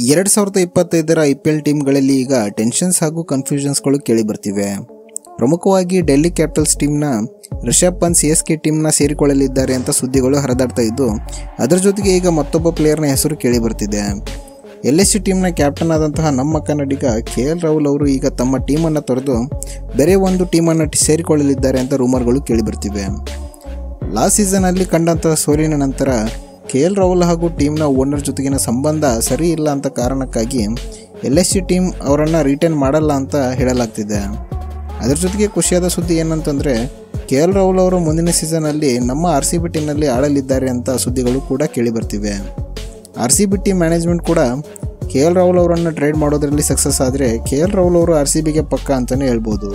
2025ರ IPL ಟೀಮ್ಗಳಲ್ಲಿ ಈಗ tensions ಹಾಗೂ ಕನ್ಫ್ಯೂಷನ್ಸ್ಗಳು ಕೇಳಿ ಬರ್ತಿವೆ. ಪ್ರಮುಖವಾಗಿ ಡೆಲ್ಲಿ ಕ್ಯಾಪಿಟಲ್ಸ್ ಟೀಮ್ನ ರಿಷಬ್ ಪಂತ್ CSK ಟೀಮ್ನ ಸೇರಿಕೊಳ್ಳಲಿದ್ದಾರೆ ಅಂತ ಸುದ್ದಿಗಳು ಹರಿದಾಡ್ತಾ ಇದ್ದು, ಅದರ ಜೊತೆಗೆ ಈಗ ಮತ್ತೊಬ್ಬ ಪ್ಲೇಯರ್ನ ಹೆಸರು ಕೇಳಿ ಬರ್ತಿದೆ. LSG ಟೀಮ್ನ ಕ್ಯಾಪ್ಟನ್ ಆದಂತಹ ನಮ್ಮ ಕನ್ನಡಿಗ KL ರಾಹುಲ್ ಅವರು ಈಗ ತಮ್ಮ ಟೀಮನ್ನು ತೊರೆದು ಬೇರೆ ಒಂದು ಟೀಮನ್ನು ಸೇರಿಕೊಳ್ಳಲಿದ್ದಾರೆ ಅಂತ ರೂಮರ್ಗಳು ಕೇಳಿ ಬರ್ತಿವೆ. ಲಾಸ್ಟ್ ಸೀಸನಲ್ಲಿ ಕಂಡಂತಹ ಸೋಲಿನ ನಂತರ KL ರಾಹುಲ್ ಹಾಗೂ ಟೀಮ್ನ ಓನರ್ ಜೊತೆಗಿನ ಸಂಬಂಧ ಸರಿ ಇಲ್ಲ ಅಂತ ಕಾರಣಕ್ಕಾಗಿ LSG ಟೀಮ್ ಅವರನ್ನು ರಿಟೈನ್ ಮಾಡಲ್ಲ ಅಂತ ಹೇಳಲಾಗ್ತಿದೆ. ಅದರ ಜೊತೆಗೆ ಖುಷಿಯಾದ ಸುದ್ದಿ ಏನಂತಂದರೆ KL ರಾಹುಲ್ ಅವರು ಮುಂದಿನ ಸೀಸನಲ್ಲಿ ನಮ್ಮ RCB ಟೀಮ್ನಲ್ಲಿ ಆಡಲಿದ್ದಾರೆ ಅಂತ ಸುದ್ದಿಗಳು ಕೂಡ ಕೇಳಿ ಬರ್ತಿವೆ. RCB ಟೀಮ್ ಮ್ಯಾನೇಜ್ಮೆಂಟ್ ಕೂಡ KL ರಾಹುಲ್ ಅವರನ್ನು ಟ್ರೇಡ್ ಮಾಡೋದರಲ್ಲಿ ಸಕ್ಸಸ್ ಆದರೆ KL ರಾಹುಲ್ ಅವರು RCBಗೆ ಪಕ್ಕ ಅಂತಲೇ ಹೇಳ್ಬೋದು.